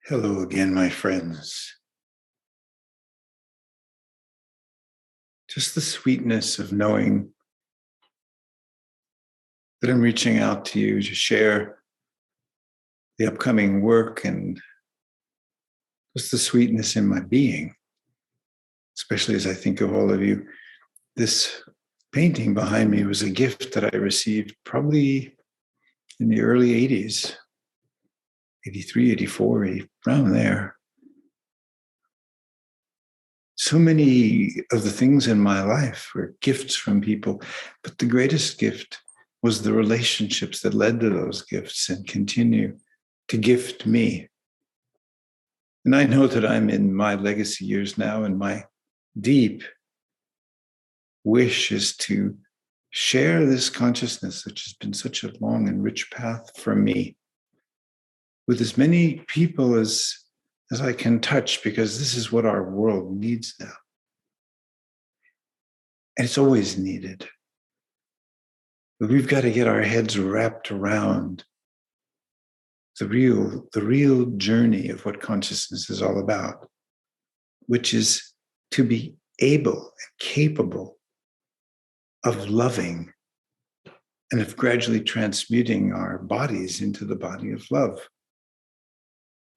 Hello again, my friends. Just the sweetness of knowing that I'm reaching out to you to share the upcoming work and just the sweetness in my being, especially as I think of all of you. This painting behind me was a gift that I received probably in the early 80s, 83, 84, around there. So many of the things in my life were gifts from people, but the greatest gift was the relationships that led to those gifts and continue to gift me. And I know that I'm in my legacy years now, and my deep wish is to share this consciousness, which has been such a long and rich path for me, with as many people as I can touch, because this is what our world needs now. And it's always needed. But we've got to get our heads wrapped around the real journey of what consciousness is all about, which is to be able and capable of loving and of gradually transmuting our bodies into the body of love.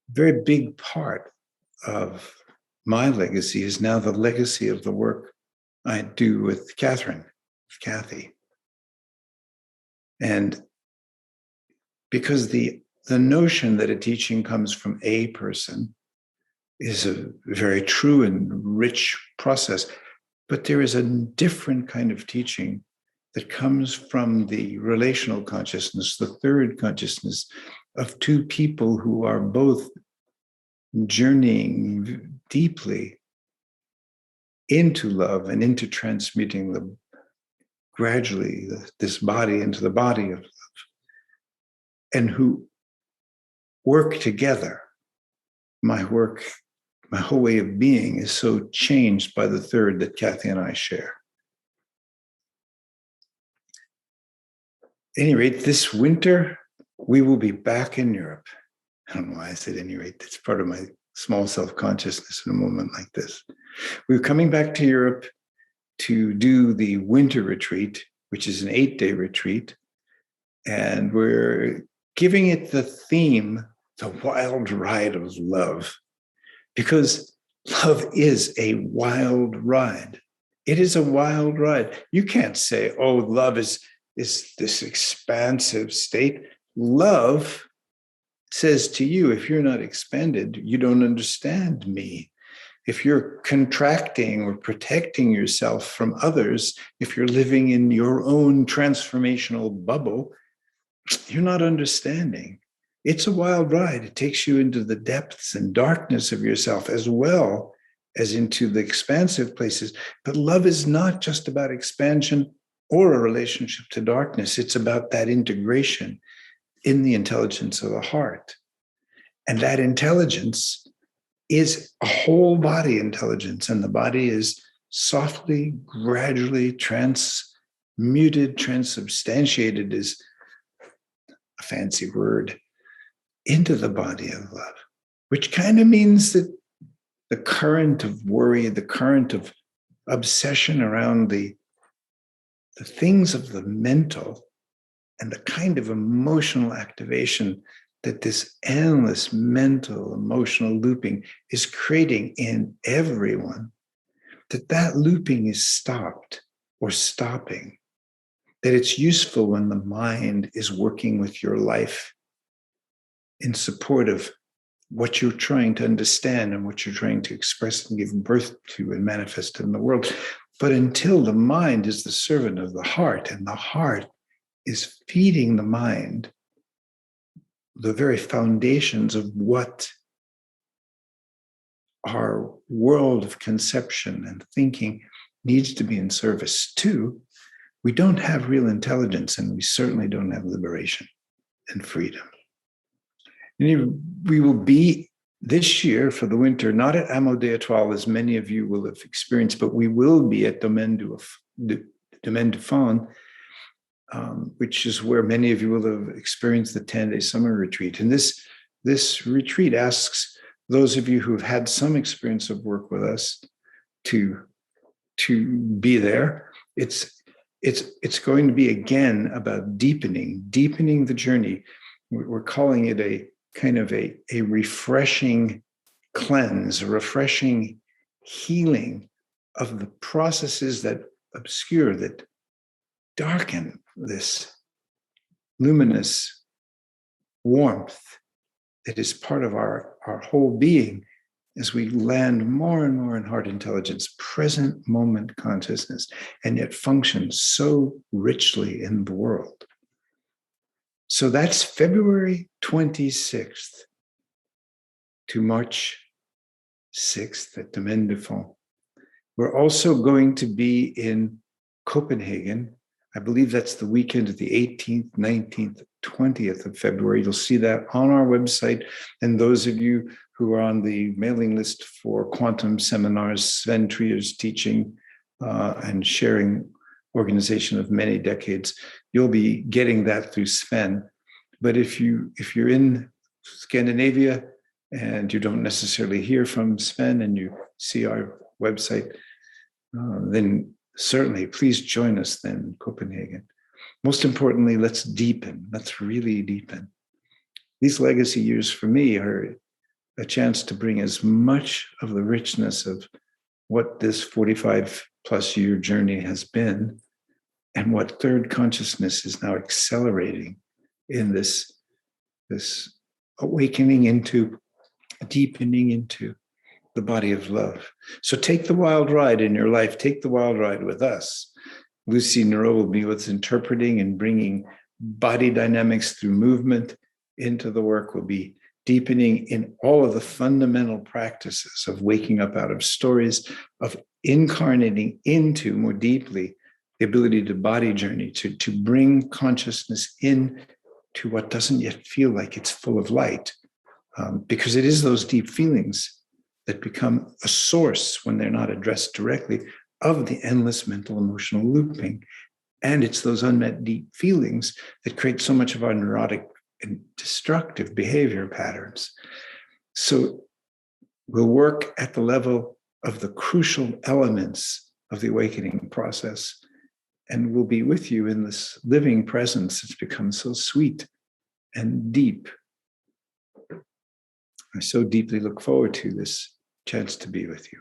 A very big part of my legacy is now the legacy of the work I do with Kathy. And because the notion that a teaching comes from a person is a very true and rich process, but there is a different kind of teaching that comes from the relational consciousness, the third consciousness of two people who are both journeying deeply into love and into transmuting gradually this body into the body of love, and who work together. My whole way of being is so changed by the third that Kathy and I share. At any rate, this winter, we will be back in Europe. I don't know why I said any rate. That's part of my small self-consciousness in a moment like this. We're coming back to Europe to do the winter retreat, which is an 8-day retreat. And we're giving it the theme, the wild ride of love, because love is a wild ride. It is a wild ride. You can't say, oh, love is this expansive state. Love says to you, if you're not expanded, you don't understand me. If you're contracting or protecting yourself from others, if you're living in your own transformational bubble, you're not understanding. It's a wild ride. It takes you into the depths and darkness of yourself as well as into the expansive places. But love is not just about expansion or a relationship to darkness. It's about that integration in the intelligence of the heart. And that intelligence is a whole body intelligence. And the body is softly, gradually transmuted, transubstantiated is a fancy word, into the body of love, which kind of means that the current of worry, the current of obsession around the things of the mental and the kind of emotional activation that this endless mental emotional looping is creating in everyone, that looping is stopped or stopping, that it's useful when the mind is working with your life in support of what you're trying to understand and what you're trying to express and give birth to and manifest in the world. But until the mind is the servant of the heart, and the heart is feeding the mind the very foundations of what our world of conception and thinking needs to be in service to, we don't have real intelligence, and we certainly don't have liberation and freedom. And we will be this year for the winter, not at Amo de Etoile, as many of you will have experienced, but we will be at Domaine du Faune, which is where many of you will have experienced the 10-day summer retreat. And this retreat asks those of you who've had some experience of work with us to be there. It's going to be again about deepening the journey. We're calling it a kind of a refreshing cleanse, a refreshing healing of the processes that obscure, that darken this luminous warmth that is part of our whole being as we land more and more in heart intelligence, present moment consciousness, and yet function so richly in the world. So that's February 26th to March 6th at Domaine de Fond. We're also going to be in Copenhagen. I believe that's the weekend of the 18th, 19th, 20th of February. You'll see that on our website. And those of you who are on the mailing list for quantum seminars, Sven Trier's teaching and sharing organization of many decades, you'll be getting that through Sven. But if you're in Scandinavia and you don't necessarily hear from Sven and you see our website, then certainly please join us then in Copenhagen. Most importantly, let's deepen. Let's really deepen. These legacy years for me are a chance to bring as much of the richness of what this 45 plus year journey has been and what third consciousness is now accelerating in this awakening into, deepening into the body of love. So take the wild ride in your life. Take the wild ride with us. Lucy Nero will be with interpreting and bringing body dynamics through movement into the work. We'll be deepening in all of the fundamental practices of waking up out of stories, of incarnating into more deeply the ability to body journey, to bring consciousness in to what doesn't yet feel like it's full of light, because it is those deep feelings that become a source when they're not addressed directly of the endless mental emotional looping. And it's those unmet deep feelings that create so much of our neurotic and destructive behavior patterns. So we'll work at the level of the crucial elements of the awakening process, and we'll be with you in this living presence that's become so sweet and deep. I so deeply look forward to this chance to be with you.